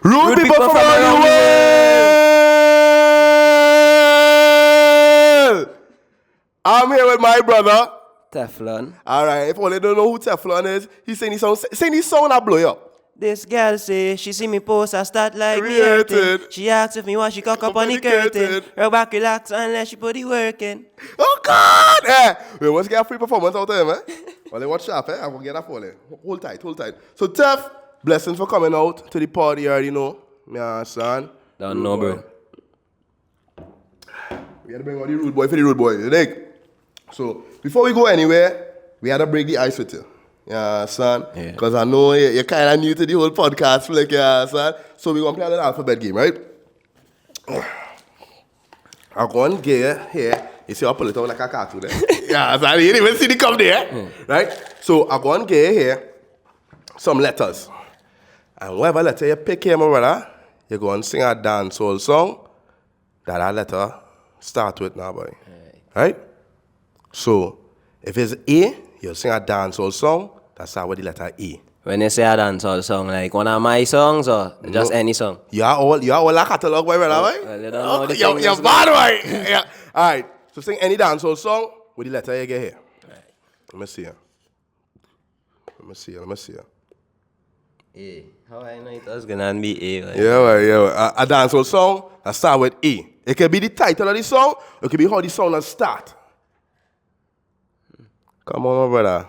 Rude people from around the world. I'm here with my brother Teflon. Alright, if only don't know who Teflon is, he's saying his song that blow you up. This girl say she see me post, I start like me Reacting. hurting. She asks if me want she cock up on the curtain. Her back relax unless she put it working. Oh God! Wait, let's get a free performance out of him, Well, they watch sharp, I'm gonna get that for you. Hold tight. So Tef, blessings for coming out to the party, you already know. Yeah, son. Don't know, bro. We had to bring out the rude boy for the rude boy, you dig? So, before we go anywhere, we had to break the ice with you. Yeah, son. Because I know you're kind of new to the whole podcast flick, yeah, son. So, we're going to play a little alphabet game, right? I'm going to get here. You see, I pull it out like a cartoon there. Yeah, son. You didn't even see the come there. Right? So, I'm going to get here some letters. And whatever letter you pick here, my brother, you're going to sing a dancehall song that letter start with now, boy. Right? So, if it's A, you'll sing a dancehall song that start with the letter A. When you say a dancehall song, like one of my songs or just any song? You are all a catalog, boy, brother, boy? Well, you don't know the You're bad, boy. Yeah. All right. So, sing any dancehall song with the letter you get here. Right. Let me see you. A. How I know it was gonna be A? Like. Yeah. A dancehall song that start with A. It can be the title of the song, or it can be how the song start. Come on, my brother.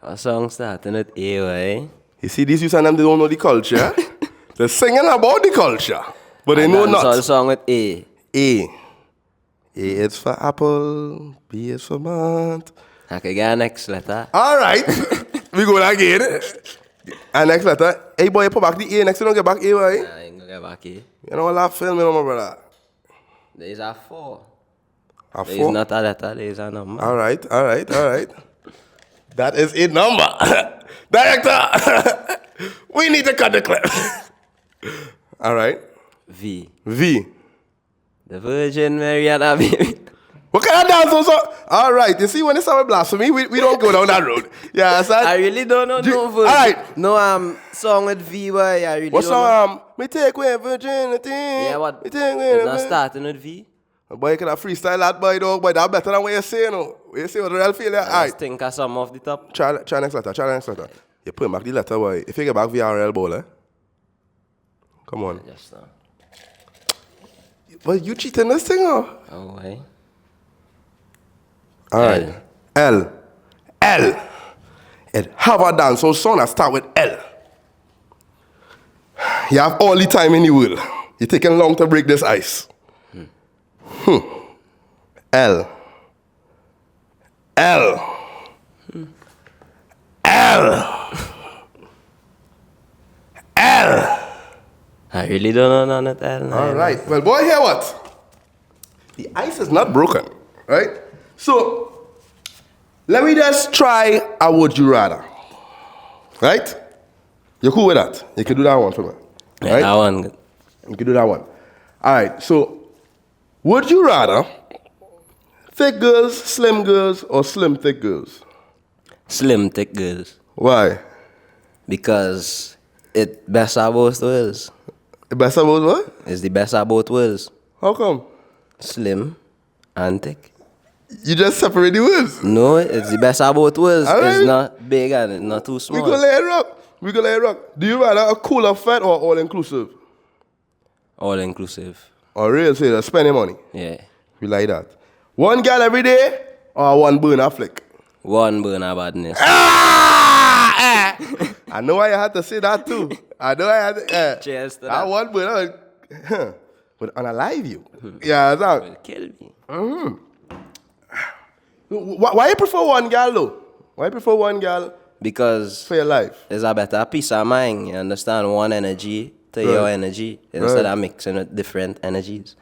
A song starting with A, right? You see, these youths and them, they don't know the culture. They're singing about the culture, but they know not. A song with A. A. A is for apple, B is for month. I can get next letter. All right. We go again. And next letter. Hey, boy, you put back the A. Next, you don't get back A, right? Nah, I ain't gonna get back A. You know what I'm filming, my brother? There's a 4. A There's 4? not a letter, there's a number. All right. That is a number. Director, we need to cut the clip. All right. V. The Virgin Mary and a baby. What kind of dance also? All right. You see, when it's our blasphemy, we don't go down that road. Yeah, son. I really don't know no version. All right. No, song with V, boy. I really What's don't know. me take away virginity. Yeah, what? Me take away It's not starting with V. boy, you can freestyle that, boy, dog. Boy, that's better than what you say, no. You see what the real feel, yeah? All I right. just think of some off the top. Try next letter. You put back the letter, boy. If you get back VRL ball, Come on. Just now. But you cheating this thing, or? Oh, why? All right. L. It have a dancehall song that start with L. You have all the time in the world. You're taking long to break this ice. L. I really don't know none of that. All right. Well, boy, hear what? The ice is not broken, right? So, let me just try a would you rather. Right? You're cool with that? You can do that one for me. Yeah, Right? that one good. You can do that one. All right. So, would you rather thick girls, slim girls, or slim thick girls? Slim, thick girls. Why? Because it best of both worlds. The best of both what? It's the best of both worlds. How come? Slim and thick. You just separate the words. No, it's the best of both worlds. All right. It's not big and it's not too small. We gonna let it rock. Do you rather a cooler fat or all inclusive? All inclusive. Or real say that spending money. Yeah. We like that. One girl every day or one burner flick? One burner badness. I know I had to say that too. Cheers to that. that. One burner would unalive you. Yeah, that's Will kill me. Why you prefer one girl though? Why you prefer one girl Because for your life? there's a better peace of mind. You understand? One energy to your energy instead of mixing with different energies.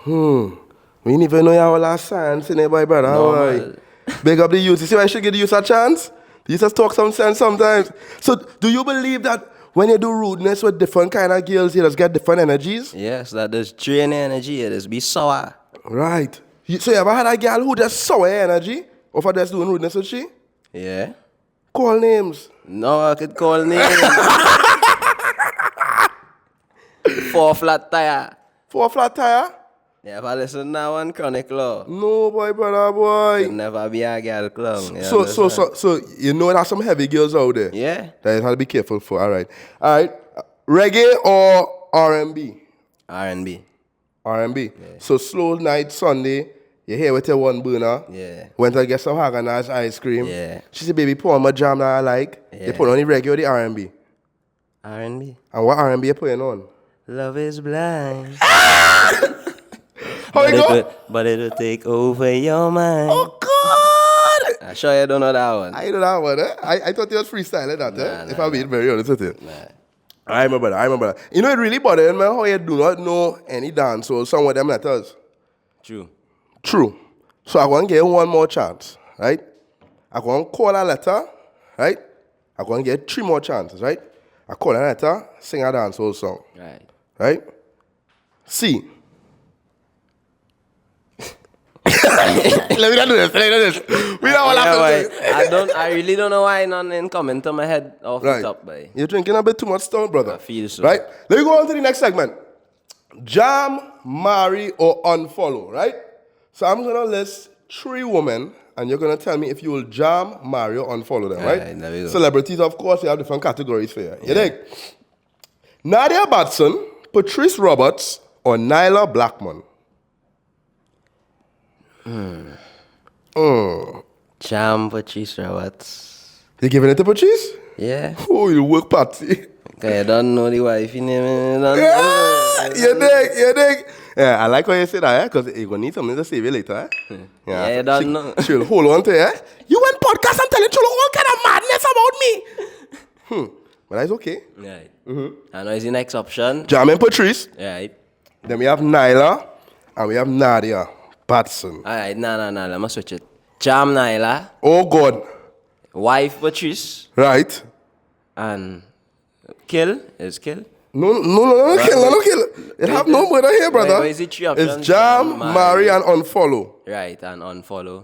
We didn't even know you have a lot of science in there, boy, brother. No, How man. Big up the youth. You see why I should give the youth a chance? The youth just talk some sense sometimes. So, do you believe that when you do rudeness with different kind of girls, you just get different energies? Yes, that does drain energy. It just be sour. Right. So, you ever had a girl who just sour energy? Or for just doing rudeness with she? Yeah. Call names. No, I could call names. 4 flat tire. 4 flat tire? Yeah, but listen to that one chronic law. No, boy, brother, boy. Could never be a girl clown. So you know there's some heavy girls out there. Yeah. That you have to be careful for. All right. Reggae or R&B? R&B. R&B. Yeah. So slow night Sunday. You here with your one burner. Yeah. Went to get some Häagen-Dazs ice cream. Yeah. She said, baby, put on my jam that I like. Yeah. You put on the reggae or the R&B? R&B. And what R&B you putting on? Love is blind. How you go? But it'll take over your mind. Oh, God! I'm sure you don't know that one. I know that one, eh? I thought it was freestyle like that, Nah, if I'm being very honest with you. Nah. I remember that. You know, it really bothers me how you do not know any dance or some of them letters. True. So I'm going to get one more chance, right? I'm going to call a letter, right? I'm going to get 3 more chances, right? I call a letter, sing a dancehall song. Right? C. Let me not do this. We don't want to I really don't know why none in coming to my head off the top, boy. You're drinking a bit too much stone, brother. I feel so. Right? Let me go on to the next segment. Jam, marry, or unfollow, right? So I'm going to list 3 women, and you're going to tell me if you will jam, marry, or unfollow them, right? There we go. Celebrities, of course, you have different categories for you. You dig? Nadia Batson, Patrice Roberts, or Nyla Blackman? Jam Patrice Roberts. You giving it to Patrice? Yeah. Oh, you work party. Okay, you don't know the wife name. You dig. Yeah, I like how you say that, because you're going to need something to save you later, eh? Yeah, you don't know. She'll hold on to you, eh? You went podcast and telling Cholo all kind of madness about me. But that's okay. Right. And what is the next option? Jam and Patrice. Right. Then we have Nyla, and we have Nadia Batson. All right, nah, let me switch it. Jam Nyla, Oh, God. wife Patrice, Right. and kill. No, kill. It have no murder here, brother. What is it 3 options? It's jam, marry, and unfollow. Right, and unfollow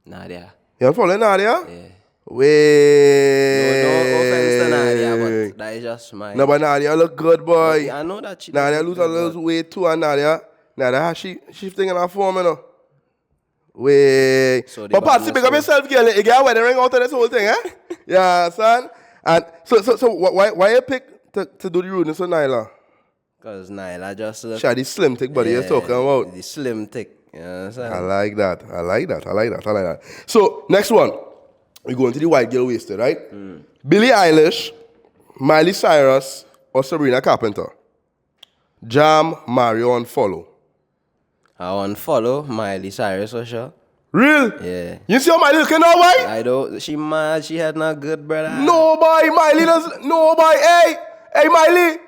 Nadia. You unfollow Nadia? Yeah. Wait. No offense to Nadia, but that is just my... No, but Nadia look good, boy. I know that she... Nadia lose a little weight too, and Nadia, she thinking her form, you know. Wait. So but Patsy, big up yourself, girl. You get a wedding ring out of this whole thing, eh? Yeah, son. And so why you pick to do the rudeness with Nyla? Because Nyla just look... She had the slim thick body you're talking about. The slim thick. You understand? I like that. So, next one. We go into the white girl wasted, right? Billie Eilish, Miley Cyrus, or Sabrina Carpenter? Jam, Mario, unfollow. I unfollow Miley Cyrus for sure. Real? Yeah. You see how Miley looking now, boy? I don't... She mad. She had not good, brother. No, boy. Miley doesn't... No, boy. Hey, Miley.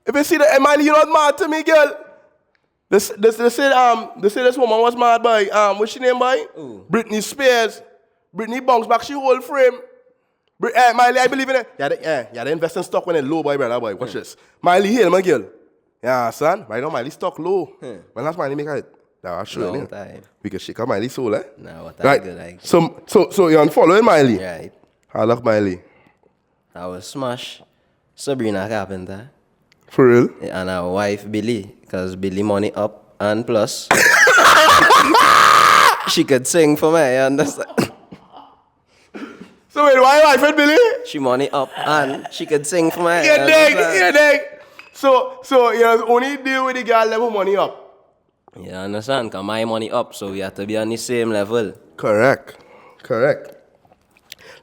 If you see that, hey, Miley, you're not mad to me, girl. They say this woman was mad, boy. What's she name, boy? Ooh. Britney Spears. Britney bounce back, she whole frame. Miley, I believe in it. Yeah, they invest in stock when it's low, boy, brother, boy. Watch this. Miley here, my girl. Yeah, son. Right now, Miley stock low. When last Miley make it? Nah, I'll show you. We can shake up Miley soul, eh? Nah, what right. good, like. So you're unfollowing Miley? Right. I love Miley. I will smash Sabrina Carpenter. For real? And our wife, Billy. Because Billy money up and plus. She could sing for me, you understand? So wait, why wife and Billy? She money up and she could sing for me. You dig. So you only deal with the girl level money up. You understand? Because my money up, so we have to be on the same level. Correct.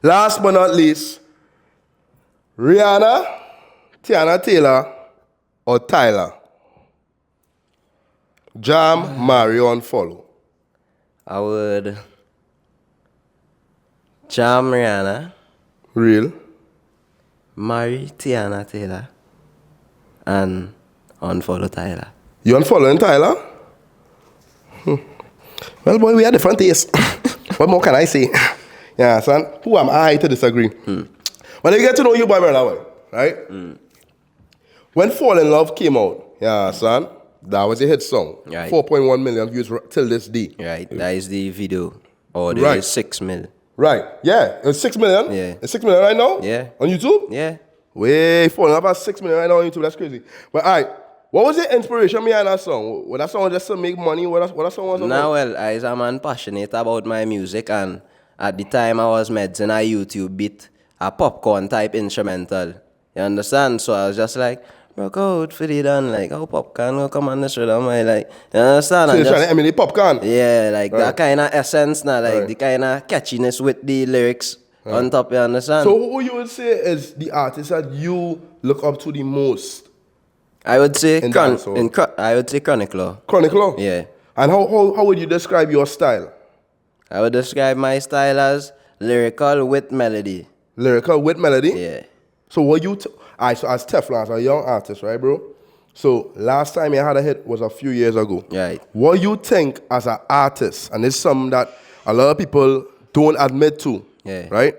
Last but not least, Rihanna, Tiana Taylor, or Tyler? Jam, Mario, unfollow. I would jam Rihanna. Real? Marry Tiana Taylor. And unfollow Tyler. You unfollowing Tyler? Well, boy, we had different tastes. What more can I say? Yeah, son. Who am I to disagree? When I get to know you, boy, brother, right? When Fall in Love came out, yeah, son, that was a hit song. Right. 4.1 million views till this day. Right, that is the video. Or there is 6 mil. Right, yeah. It's 6 million? Yeah. It's 6 million right now? Yeah. On YouTube? Yeah. Way, Fall in Love has 6 million right now on YouTube. That's crazy. But all right, What was the inspiration behind that song? Was that song just to make money? What that song was about? Now, well, I am a man passionate about my music, and at the time I was meddling a YouTube beat, a popcorn type instrumental. You understand? So I was just like, rock out for the done, like, how popcorn will come on this rhythm, like, you understand? So you're trying to emulate popcorn? Yeah, like that kind of essence now, like the kind of catchiness with the lyrics on top, you understand? So who you would say is the artist that you look up to the most? I would say I would say Chronic Law. Chronic Law? Yeah. And how would you describe your style? I would describe my style as lyrical with melody. Lyrical with melody? Yeah. So what you... Alright, so as Teflon, as a young artist, right, bro? So last time you had a hit was a few years ago. Right. What you think as an artist, and it's something that a lot of people don't admit to, right?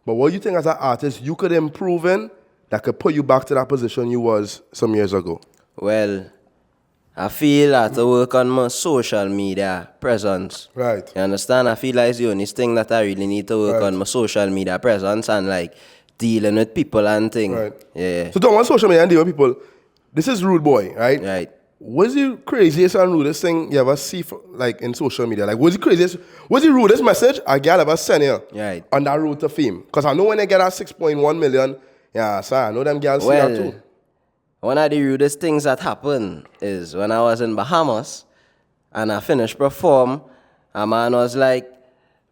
But what you think as an artist you could improve in that could put you back to that position you was some years ago? Well, I feel I have to work on my social media presence. Right. You understand? I feel like it's the only thing that I really need to work on, my social media presence and like dealing with people and things. Right. Yeah. So don't want social media and dealing with people. This is Rude Boy, right? Right. What's the craziest and rudest thing you ever see like in social media? Like what's the rudest message a girl ever send you on that road to fame? Because I know when they get that 6.1 million, yeah, so I know them girls see that too. One of the rudest things that happened is when I was in Bahamas and I finished perform, a man was like,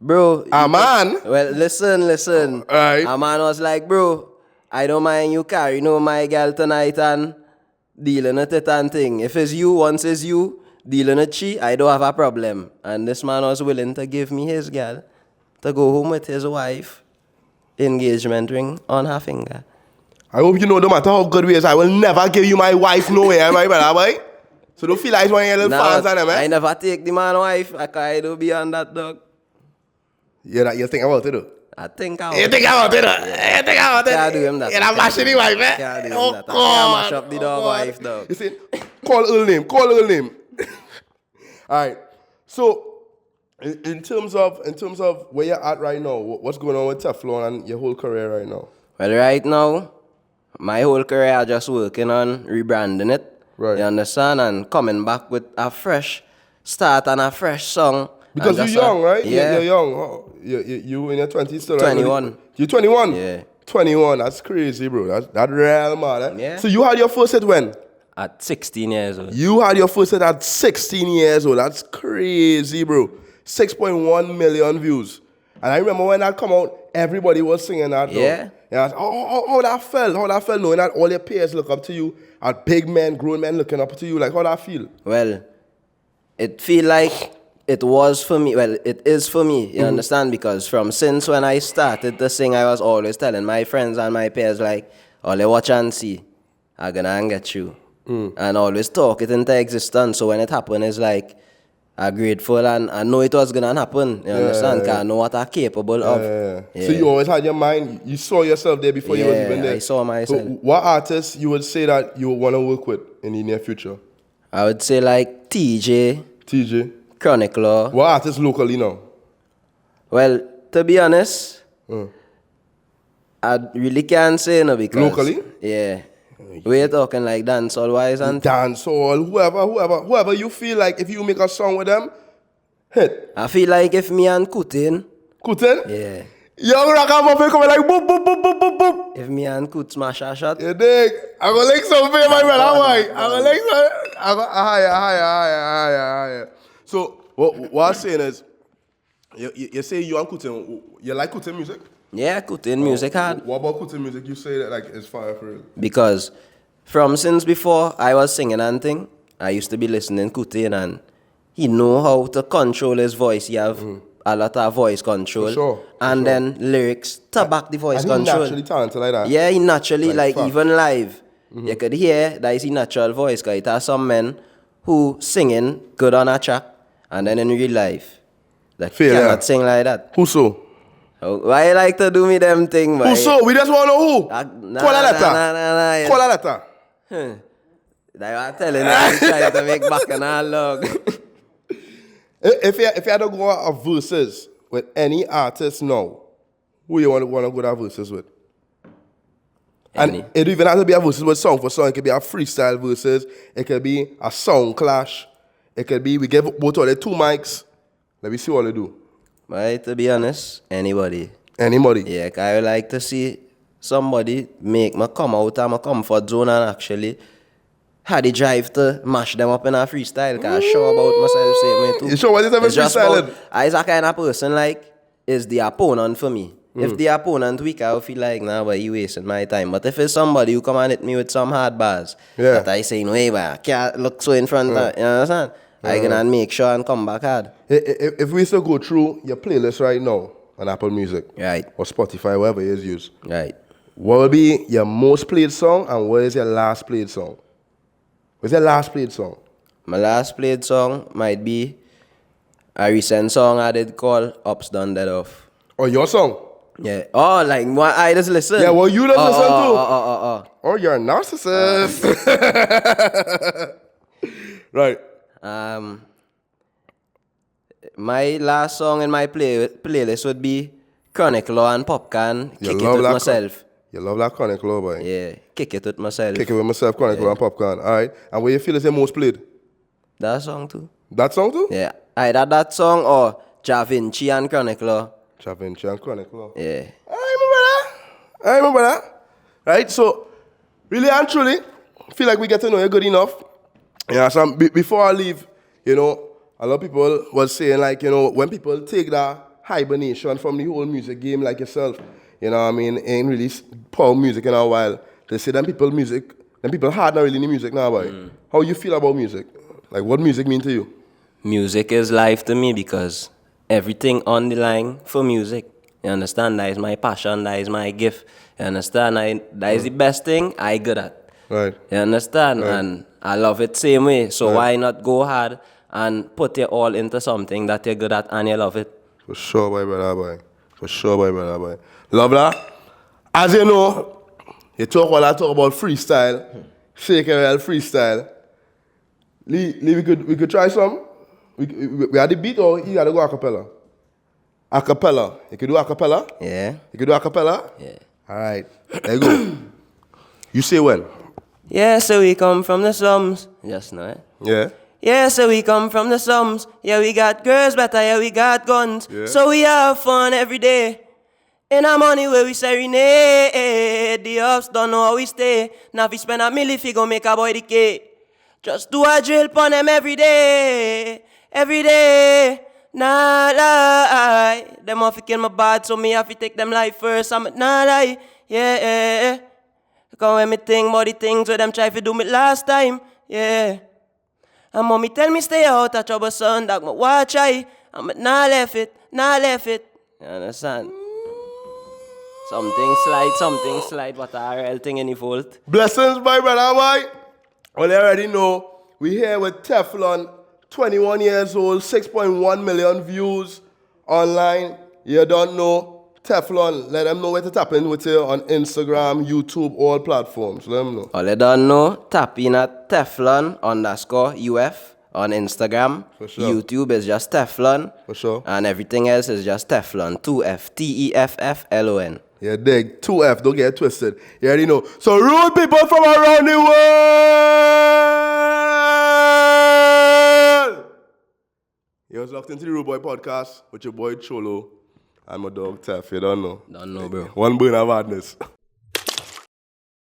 bro. A man? Well, listen. Right. A man was like, bro, I don't mind you carry my girl tonight and dealing with it and thing. If it's you, once it's you, dealing with she, I don't have a problem. And this man was willing to give me his girl to go home with his wife, engagement ring on her finger. I hope you know no matter how good we is, I will never give you my wife nowhere, my brother, boy. So don't feel like one of your little fans on them, eh? I never take the man wife. I don't be on that dog. Yeah, you think about it, though? I think I You think about it, though? You think about it? Can't do him that. You're not mashing the wife, eh? Can't do him Oh, that. God. I can't mash up the dog wife, dog. You see, call Earl name. All right. So, in terms of where you're at right now, what's going on with Teflon and your whole career right now? Well, right now, my whole career I'm just working on rebranding it. Right. You understand? And coming back with a fresh start and a fresh song. Because you're young, right? Yeah. You're young. Oh, you in your 20s still, right? 21. You're 21? Yeah. 21. That's crazy, bro. That's real, man. Yeah. So you had your first hit when? At 16 years old. You had your first hit at 16 years old. That's crazy, bro. 6.1 million views. And I remember when that come out, everybody was singing that. Yeah. Yeah. How that felt knowing that all your peers look up to you, and big men, grown men looking up to you. Like, how that feel? Well, it feel like it was for me. Well, it is for me. You understand? Because since when I started to sing, I was always telling my friends and my peers, like, all they watch and see, I'm gonna get you. And always talk it into existence. So when it happened, it's like, I'm grateful and I know it was gonna happen. You understand? Because I know what I'm capable of. Yeah. So you always had your mind, you saw yourself there before you was even there. I saw myself. So what artists you would say that you would want to work with in the near future? I would say like TJ. Chronic Law. What artists locally now? Well, to be honest, I really can't say no because... Locally? Yeah. We're talking like dancehall wise and... Dancehall, whoever you feel like if you make a song with them, hit. I feel like if me and Kutin... Kutin? Yeah. Young ragamuffin coming like boop, boop, boop, boop, boop, boop. If me and Kut smash a shot... You dig? I'm gonna like some fame, my brother, why? I'm gonna like some... I'm gonna higher. So, what I'm saying is, you say you and Kutin, you like Kutin music? Yeah, Kutin music hard. What about Kutin music you say that like is fire for real? Because since before I was singing and thing, I used to be listening Kutin and he know how to control his voice. He have a lot of voice control. For sure. And then lyrics to back the voice and control. He naturally talented like that. Yeah, he naturally, like fuck. even live, you could hear that is his natural voice. Because it has some men who singing good on a track and then in real life, they cannot sing like that. Who so? Why you like to do me them thing, boy? Who so? We just want to know who. Call a letter. Call a letter. They were telling you I'm trying to make back an log. If you had to go a verses with any artist now, who you want to go to verses with? And it don't even have to be a versus with song for song. It could be a freestyle versus. It could be a sound clash. It could be we give both of the 2 mics. Let me see what they do. Right, to be honest, anybody. Anybody. Yeah, I would like to see somebody make me come out of my comfort zone and actually had the drive to mash them up in a freestyle. Because I'm sure about myself same way too. You sure what is ever freestyling? I'm a kind of person like, is the opponent for me. If the opponent weak, I will feel like, nah, but you wasting my time. But if it's somebody who come and hit me with some hard bars, that I say, no way, but I can't look so in front of, you understand? I can make sure and come back hard. If we still go through your playlist right now on Apple Music, right, or Spotify, wherever it is used, right, what will be your most played song and what is your last played song? What's your last played song? My last played song might be a recent song I did call Ups Done Dead Off. Oh, your song? Yeah. Oh, like what I just listen. Yeah, well, you just listen too. Oh, you're a narcissist. Right. My last song in my playlist would be Chronic Law and Popcorn. Kick it with myself. You love that Chronic Law, boy. Yeah, kick it with myself. Kick it with myself, Chronic Law and Popcorn. All right. And what you feel is the most played? That song too. That song too? Yeah. Either that song or Ja Vinci and Chronic Law. Ja Vinci and Chronic Law. Yeah. I remember that. Right? So, really and truly, feel like we get to know you good enough. Yeah, so before I leave, you know, a lot of people was saying, like, you know, when people take that hibernation from the whole music game, like yourself, you know what I mean, ain't really pour music in a while. They say them people hard not really in the music now, boy. How you feel about music? Like, what music mean to you? Music is life to me because everything on the line for music. You understand? That is my passion. That is my gift. You understand? That is the best thing I good at. Right. You understand? Right. And I love it same way. So why not go hard and put it all into something that you're good at and you love it? For sure, my brother, boy. For sure, my brother, boy. Love that. As you know, you talk while I talk about freestyle. Shake and real freestyle. Lee, we could try some. We had the beat or you gotta go a cappella? A cappella. You can do a cappella? Yeah. You can do a cappella? Yeah. Alright. There you go. You say when? Yeah, so we come from the slums. Just know it. Yeah. Yeah, so we come from the slums. Yeah, we got girls better, yeah, we got guns. Yeah. So we have fun every day. In our money where we serenade. The ups don't know how we stay. Now if we spend a million, we gon' make a boy decay. Just do a drill pon them every day. Every day. Nah lie. Them off kill my bad, so me have to take them life first. I'm nah lie. Yeah. Because when me think about the things where them try to do me last time. Yeah. And mommy tell me stay out of trouble, son. Dog, me watch I. I'm nah left it. You understand? Something slide, but a real thing in the fault. Blessings, my brother, boy. Well, you already know, we here with Teflon, 21 years old, 6.1 million views online. You don't know Teflon. Let them know where to tap in with you on Instagram, YouTube, all platforms. Let them know. All you don't know, tap in at Teflon_UF on Instagram. For sure. YouTube is just Teflon. For sure. And everything else is just Teflon. 2F. TEFFLON. Yeah, dig. 2F. Don't get it twisted. You already know. So, rude people from around the world. You was locked into the Rude Boy podcast with your boy Cholo and my dog Tef. You don't know. Don't know, bro. One burn of madness.